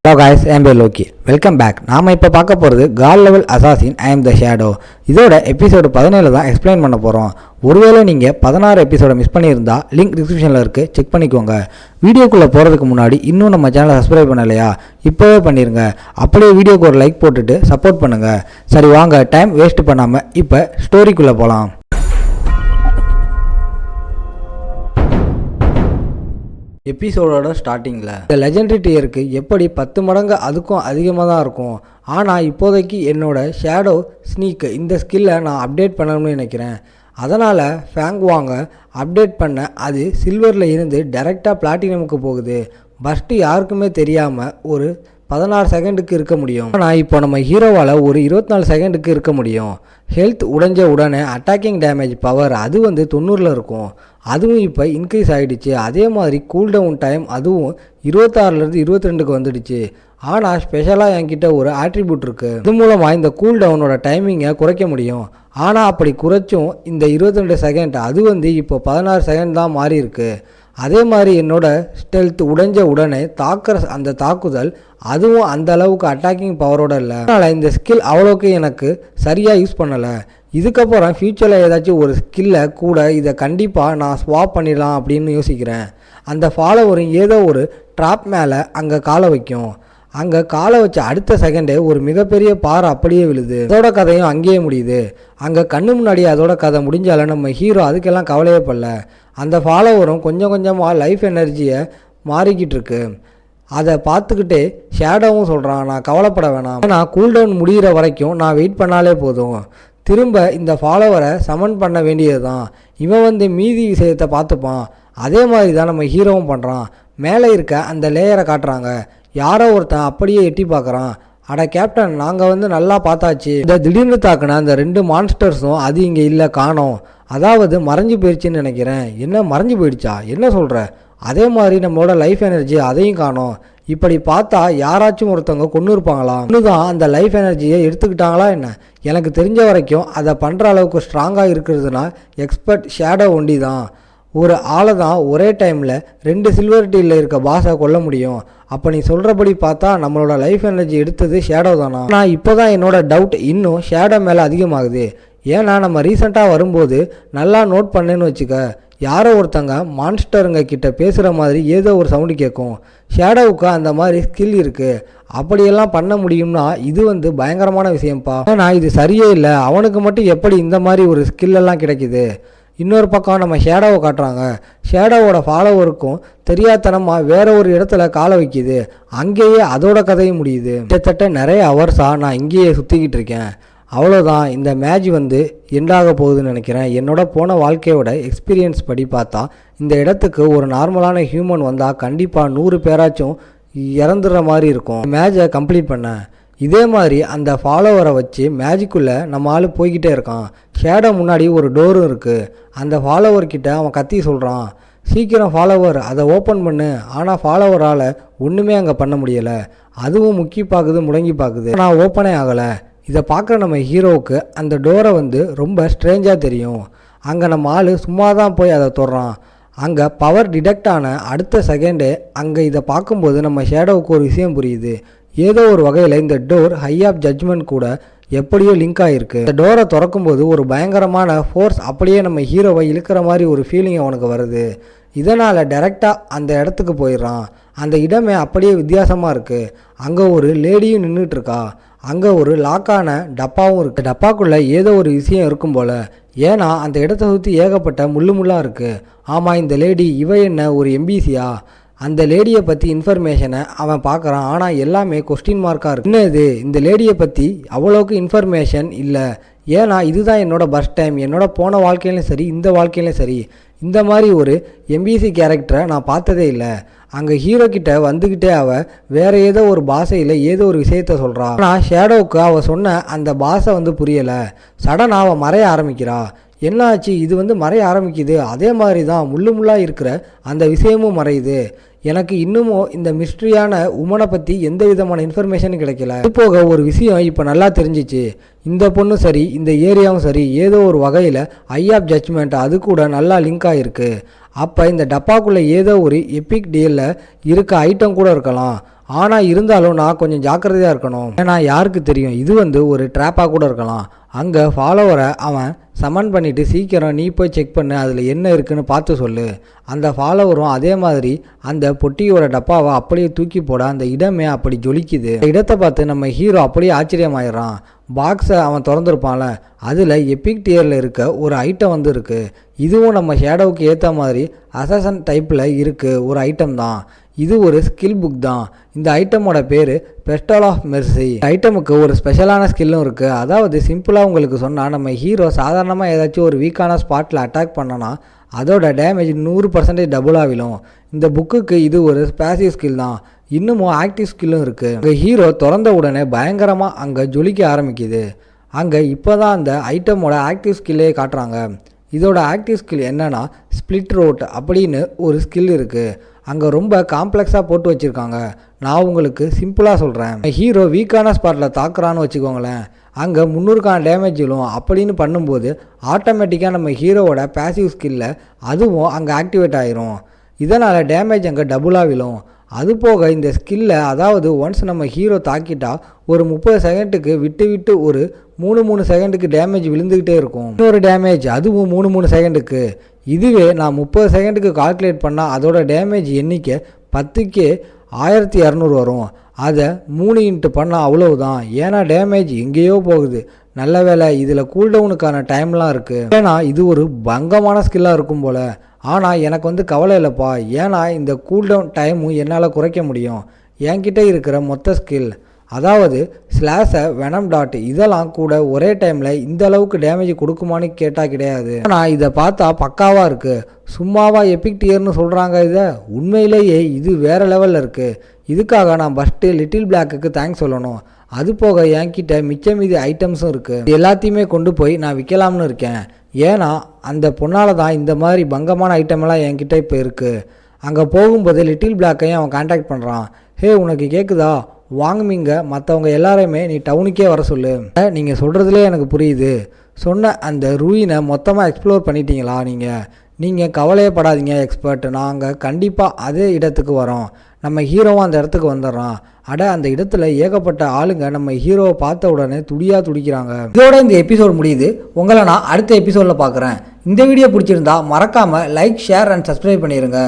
Hello guys, I am Loki. Welcome back. நாம இப்போ பார்க்க போகிறது god level assassin I am the shadow. இதோட எபிசோடு 17 தான் எக்ஸ்பிளைன் பண்ண போகிறோம். ஒருவேளை நீங்கள் 16 எபிசோட மிஸ் பண்ணியிருந்தா லிங்க் டிஸ்கிரிப்ஷனில் இருக்குது, செக் பண்ணிக்கோங்க. வீடியோக்குள்ளே போகிறதுக்கு முன்னாடி இன்னும் நம்ம சேனலை சப்ஸ்கிரைப் பண்ணலையா, இப்போவே பண்ணிடுங்க. அப்படியே வீடியோக்கு ஒரு லைக் போட்டுட்டு சப்போர்ட் பண்ணுங்கள். சரி வாங்க, டைம் வேஸ்ட் பண்ணாமல் இப்போ ஸ்டோரிக்குள்ளே போகலாம். எபிசோடோட ஸ்டார்டிங்கில் இந்த லெஜெண்டரி டியருக்கு எப்படி 10 மடங்கு அதுக்கும் அதிகமாக தான் இருக்கும். ஆனால் இப்போதைக்கு என்னோட ஷேடோ ஸ்னீக் இந்த ஸ்கில்லை நான் அப்டேட் பண்ணணும்னு நினைக்கிறேன். அதனால் ஃபேங் வாங்க அப்டேட் பண்ண அது சில்வரில் இருந்து டைரெக்டாக பிளாட்டினமுக்கு போகுது. ஃபஸ்ட்டு யாருக்குமே தெரியாமல் ஒரு 16 செகண்டுக்கு இருக்க முடியும். ஆனால் இப்போ நம்ம ஹீரோவால் ஒரு 24 செகண்டுக்கு இருக்க முடியும். ஹெல்த் உடைஞ்ச உடனே அட்டாக்கிங் டேமேஜ் பவர் அது 90 இருக்கும். அதுவும் இப்போ இன்க்ரீஸ் ஆகிடுச்சு. அதே மாதிரி கூல்டவுன் டைம் அதுவும் 26லேருந்து 22க்கு வந்துடுச்சு. ஆனால் ஸ்பெஷலாக என்கிட்ட ஒரு ஆட்ரிபியூட் இருக்குது. இது மூலமாக இந்த கூல்டவுனோட டைமிங்கை குறைக்க முடியும். ஆனால் அப்படி குறைச்சும் இந்த 22 செகண்ட் அது இப்போ 16 செகண்ட் தான் மாறி இருக்கு. அதே மாதிரி என்னோட ஸ்டெல்த் உடைஞ்ச உடனே தாக்குற அந்த தாக்குதல் அதுவும் அந்த அளவுக்கு அட்டாக்கிங் பவரோட இல்லை. அதனால் இந்த ஸ்கில் அவ்வளோக்கு எனக்கு சரியாக யூஸ் பண்ணலை. இதுக்கப்புறம் ஃப்யூச்சரில் ஏதாச்சும் ஒரு ஸ்கில்லை கூட இதை கண்டிப்பாக நான் ஸ்வாப் பண்ணிடலாம் அப்படின்னு யோசிக்கிறேன். அந்த ஃபாலோவரும் ஏதோ ஒரு ட்ராப் மேலே அங்கே காலை வைக்கும். அங்கே காலை வச்ச அடுத்த செகண்டே ஒரு மிகப்பெரிய பாறை அப்படியே விழுது. அதோட கதையும் அங்கேயே முடியுது. அங்கே கண்ணு முன்னாடியே அதோட கதை முடிஞ்சால நம்ம ஹீரோ அதுக்கெல்லாம் கவலையே படல. அந்த ஃபாலோவரும் கொஞ்சம் கொஞ்சமாக லைஃப் எனர்ஜியை மாறிக்கிட்டு இருக்கு. அதை பார்த்துக்கிட்டே ஷேடோவும் சொல்கிறான், நான் கவலைப்பட வேணாம், நான் கூல்டவுன் முடிகிற வரைக்கும் நான் வெயிட் பண்ணாலே போதும். திரும்ப இந்த ஃபாலோவரை சமன் பண்ண வேண்டியது தான். இவன் மீதி விஷயத்தை பார்த்துப்பான். அதே மாதிரி தான் நம்ம ஹீரோவும் பண்ணுறான். மேலே இருக்க அந்த லேயரை காட்டுறாங்க. யாரோ ஒருத்தன் அப்படியே எட்டி பார்க்குறான். அட கேப்டன், நாங்கள் நல்லா பார்த்தாச்சு. இந்த திடீர்னு தாக்குன அந்த 2 மான்ஸ்டர்ஸும் அது இங்கே இல்லை, காணோம். அதாவது மறைஞ்சு போயிடுச்சுன்னு நினைக்கிறேன். என்ன மறைஞ்சு போயிடுச்சா, என்ன சொல்கிற? அதே மாதிரி நம்மளோட லைஃப் எனர்ஜி அதையும் காணோம். இப்படி பார்த்தா யாராச்சும் ஒருத்தவங்க கொண்டு இருப்பாங்களா? இன்னுதான் அந்த லைஃப் எனர்ஜியை எடுத்துக்கிட்டாங்களா என்ன? எனக்கு தெரிஞ்ச வரைக்கும் அதை பண்ணுற அளவுக்கு ஸ்ட்ராங்காக இருக்கிறதுனா எக்ஸ்பர்ட் ஷேடோ ஒண்டி தான். ஒரு ஆளை தான் ஒரே டைமில் 2 சில்வர் டீலில் இருக்க பாஸை கொல்ல முடியும். அப்போ நீ சொல்கிறபடி பார்த்தா நம்மளோட லைஃப் எனர்ஜி எடுத்தது ஷேடோ தானா? நான் இப்போ தான் என்னோட டவுட் இன்னும் ஷேடோ மேலே அதிகமாகுது. ஏன்னா நம்ம ரீசெண்டாக வரும்போது நல்லா நோட் பண்ணேன்னு வச்சுக்க, யாரோ ஒருத்தங்க மான்ஸ்டருங்க கிட்ட பேசுகிற மாதிரி ஏதோ ஒரு சவுண்டு கேட்கும். ஷேடோவுக்கு அந்த மாதிரி ஸ்கில் இருக்குது. அப்படியெல்லாம் பண்ண முடியும்னா இது பயங்கரமான விஷயம்ப்பா. ஆனால் இது சரியே இல்லை. அவனுக்கு மட்டும் எப்படி இந்த மாதிரி ஒரு ஸ்கில்லெல்லாம் கிடைக்குது? இன்னொரு பக்கம் நம்ம ஷேடோவை காட்டுறாங்க. ஷேடோவோட ஃபாலோவருக்கும் தெரியாதனமாக வேற ஒரு இடத்துல காலை வைக்கிது. அங்கேயே அதோட கதையும் முடியுது. கிட்டத்தட்ட நிறைய ஹவர்ஸாக நான் இங்கேயே சுற்றிக்கிட்டு இருக்கேன். அவ்வளோதான், இந்த மேட்ச் எண்டாக போகுதுன்னு நினைக்கிறேன். என்னோட போன வாழ்க்கையோட எக்ஸ்பீரியன்ஸ் படி பார்த்தா இந்த இடத்துக்கு ஒரு நார்மலான ஹியூமன் வந்தால் கண்டிப்பாக 100 பேராச்சும் இறந்துடுற மாதிரி இருக்கும். மேட்சை கம்ப்ளீட் பண்ணேன். இதே மாதிரி அந்த ஃபாலோவரை வச்சு மேஜிக்குள்ளே நம்ம ஆள் போய்கிட்டே இருக்கான். ஷேடோ முன்னாடி ஒரு டோரும் இருக்குது. அந்த ஃபாலோவர்கிட்ட அவன் கத்தி சொல்கிறான், சீக்கிரம் ஃபாலோவர் அதை ஓப்பன் பண்ணு. ஆனால் ஃபாலோவரால் ஒன்றுமே அங்கே பண்ண முடியலை. அதுவும் முக்கி பார்க்குது, முடங்கி பார்க்குது. ஆனால் ஓப்பனே ஆகலை. இதை பார்க்குற நம்ம ஹீரோவுக்கு அந்த டோரை ரொம்ப ஸ்ட்ரேஞ்சாக தெரியும். அங்கே நம்ம ஆள் சும்மா தான் போய் அதை தொடுறான். அங்கே பவர் டிடெக்ட் ஆன அடுத்த செகண்டே அங்கே இதை பார்க்கும்போது நம்ம ஷேடோவுக்கு ஒரு விஷயம் புரியுது. ஏதோ ஒரு வகையில் இந்த டோர் ஹை ஆஃப் ஜட்ஜ்மெண்ட் கூட எப்படியோ லிங்க் ஆகிருக்கு. இந்த டோரை திறக்கும்போது ஒரு பயங்கரமான ஃபோர்ஸ் அப்படியே நம்ம ஹீரோவை இழுக்கிற மாதிரி ஒரு ஃபீலிங் அவனுக்கு வருது. இதனால் டைரெக்டாக அந்த இடத்துக்கு போயிடுறான். அந்த இடமே அப்படியே வித்தியாசமாக இருக்குது. அங்கே ஒரு லேடியும் நின்றுட்டுருக்கா. அங்கே ஒரு லாக்கான டப்பாவும் இருக்குது. டப்பாக்குள்ளே ஏதோ ஒரு விஷயம் இருக்கும் போல். ஏன்னா அந்த இடத்த சுற்றி ஏகப்பட்ட முள்ளாக இருக்குது. ஆமாம், இந்த லேடி என்ன ஒரு எம்பிசியா? அந்த லேடியை பற்றி இன்ஃபர்மேஷனை அவன் பார்க்குறான். ஆனால் எல்லாமே கொஸ்டின் மார்க்காக இருக்குது. என்ன இது, இந்த லேடியை பற்றி அவ்வளோக்கு இன்ஃபர்மேஷன் இல்லை. ஏன்னா இதுதான் என்னோட ஃபர்ஸ்ட் டைம். என்னோட போன வாழ்க்கையிலும் சரி, இந்த வாழ்க்கையிலும் சரி, இந்த மாதிரி ஒரு எம்பிசி கேரக்டரை நான் பார்த்ததே இல்லை. அங்கே ஹீரோ கிட்ட வந்துக்கிட்டே அவள் வேற ஏதோ ஒரு பாஷையில் ஏதோ ஒரு விஷயத்த சொல்கிறான். ஆனால் ஷேடோவுக்கு அவள் சொன்ன அந்த பாஷை புரியலை. சடனாக அவள் மறைய ஆரம்பிக்கிறா. என்னாச்சு, இது மறைய ஆரம்பிக்குது. அதே மாதிரி தான் முள்ளாக இருக்கிற அந்த விஷயமும் மறையுது. எனக்கு இன்னமும் இந்த மிஸ்ட்ரியான உமனை பற்றி எந்த விதமான இன்ஃபர்மேஷனும் கிடைக்கல. இது போக ஒரு விஷயம் இப்போ நல்லா தெரிஞ்சிச்சு. இந்த பொண்ணும் சரி, இந்த ஏரியாவும் சரி, ஏதோ ஒரு வகையில் ஐ ஆஃப் ஜட்ஜ்மெண்ட் அது கூட நல்லா லிங்க் ஆகிருக்கு. அப்போ இந்த டப்பாக்குள்ளே ஏதோ ஒரு எபிக் டீலில் இருக்க ஐட்டம் கூட இருக்கலாம். ஆனால் இருந்தாலும் நான் கொஞ்சம் ஜாக்கிரதையாக இருக்கணும். ஏன்னா யாருக்கு தெரியும், இது ஒரு ட்ராப்பாக கூட இருக்கலாம். அங்கே ஃபாலோவரை அவன் சமன் பண்ணிவிட்டு சீக்கிரம் நீ போய் செக் பண்ணு, அதில் என்ன இருக்குன்னு பார்த்து சொல்லு. அந்த ஃபாலோவரும் அதே மாதிரி அந்த பொட்டியோட டப்பாவை அப்படியே தூக்கி போட அந்த இடமே அப்படி ஜொலிக்குது. இடத்தை பார்த்து நம்ம ஹீரோ அப்படியே ஆச்சரியமாயிடுறான். பாக்ஸை அவன் திறந்துருப்பான்ல, அதில் எபிக் டியரில் இருக்க ஒரு ஐட்டம் இருக்குது. இதுவும் நம்ம ஷேடோவுக்கு ஏற்ற மாதிரி அசசன் டைப்பில் இருக்குது ஒரு ஐட்டம் தான். இது ஒரு ஸ்கில் புக் தான். இந்த ஐட்டமோட பேர் பெஸ்டல் ஆஃப் மெர்சி. ஐட்டமுக்கு ஒரு ஸ்பெஷலான ஸ்கில்லும் இருக்குது. அதாவது சிம்பிளாக உங்களுக்கு சொன்னால், நம்ம ஹீரோ சாதாரணமாக ஏதாச்சும் ஒரு வீக்கான ஸ்பாட்டில் அட்டாக் பண்ணனா அதோட டேமேஜ் 100% டபுளாக விழும். இந்த புக்குக்கு இது ஒரு பேசிவ் ஸ்கில் தான். இன்னமும் ஆக்டிவ் ஸ்கில்லும் இருக்குது. அங்கே ஹீரோ திறந்த உடனே பயங்கரமாக அங்கே ஜொலிக்க ஆரம்பிக்குது. அங்கே இப்போ தான் அந்த ஐட்டமோட ஆக்டிவ் ஸ்கில்லே காட்டுறாங்க. இதோட ஆக்டிவ் ஸ்கில் என்னன்னா ஸ்பிளிட் ரோட் அப்படின்னு ஒரு ஸ்கில் இருக்குது. அங்கே ரொம்ப காம்ப்ளெக்ஸாக போட்டு வச்சுருக்காங்க. நான் உங்களுக்கு சிம்பிளாக சொல்கிறேன். ஹீரோ வீக்கான ஸ்பாட்டில் தாக்குறான்னு வச்சுக்கோங்களேன், அங்கே 300க்கான டேமேஜ் விழும். அப்படின்னு பண்ணும்போது ஆட்டோமேட்டிக்காக நம்ம ஹீரோவோட பேசிவ் ஸ்கில்ல அதுவும் அங்கே ஆக்டிவேட் ஆயிரும். இதனால் டேமேஜ் அங்கே டபுளாக விழும். அது போக இந்த ஸ்கில்லை, அதாவது ஒன்ஸ் நம்ம ஹீரோ தாக்கிட்டா ஒரு 30 செகண்டுக்கு விட்டு விட்டு ஒரு 3 செகண்டுக்கு டேமேஜ் விழுந்துக்கிட்டே இருக்கும். இன்னொரு டேமேஜ் அதுவும் 3 செகண்டுக்கு. இதுவே நான் 30 செகண்டுக்கு கால்குலேட் பண்ணால் அதோட டேமேஜ் எண்ணிக்கை 10க்கே 1200 வரும். அதை 3 இன்ட்டு பண்ணால் அவ்வளவுதான். ஏன்னா டேமேஜ் எங்கேயோ போகுது. நல்ல வேலை இதில் கூல்டவுனுக்கான டைம்லாம் இருக்குது. ஏன்னா இது ஒரு பங்கமான ஸ்கில்லாக இருக்கும் போல். ஆனால் எனக்கு கவலை இல்லைப்பா, ஏன்னா இந்த கூல்டவுன் டைமும் என்னால் குறைக்க முடியும். என்கிட்ட இருக்கிற மொத்த ஸ்கில், அதாவது ஸ்லாஷை வெனம் டாட், இதெல்லாம் கூட ஒரே டைமில் இந்த அளவுக்கு டேமேஜ் கொடுக்குமான்னு கேட்டால் கிடையாது. ஆனால் இதை பார்த்தா பக்காவாக இருக்குது. சும்மாவா எபிக் டியர்னு சொல்கிறாங்க. இதை உண்மையிலேயே இது வேறு லெவலில் இருக்குது. இதுக்காக நான் ஃபஸ்ட்டு லிட்டில் பிளாக்குக்கு தேங்க்ஸ் சொல்லணும். அது போக என்கிட்ட மிச்ச மீதி ஐட்டம்ஸும் இருக்குது. எல்லாத்தையுமே கொண்டு போய் நான் விற்கலாம்னு இருக்கேன். ஏன்னா அந்த பொண்ணால் தான் இந்த மாதிரி பங்கமான ஐட்டமெல்லாம் என்கிட்ட இப்போ இருக்குது. அங்கே போகும்போது லிட்டில் பிளாக்கையும் அவன் கான்டாக்ட் பண்ணுறான். ஹே, உனக்கு கேட்குதா, வாங்குவீங்க மற்றவங்க எல்லாரையுமே நீ டவுனுக்கே வர சொல்லு. நீங்கள் சொல்கிறதுலே எனக்கு புரியுது. சொன்ன அந்த ரூயினை மொத்தமாக எக்ஸ்ப்ளோர் பண்ணிட்டீங்களா? நீங்கள் கவலையே படாதீங்க எக்ஸ்பர்ட், நாங்கள் கண்டிப்பாக அதே இடத்துக்கு வரோம். நம்ம ஹீரோவும் அந்த இடத்துக்கு வந்துடுறான். அந்த இடத்துல ஏகப்பட்ட ஆளுங்க நம்ம ஹீரோவை பார்த்த உடனே துடிக்கிறாங்க. இதோட இந்த எபிசோட் முடியுது. உங்களை நான் அடுத்த எபிசோடில் பார்க்குறேன். இந்த வீடியோ பிடிச்சிருந்தா மறக்காமல் லைக், ஷேர் அண்ட் சப்ஸ்கிரைப் பண்ணிடுங்க.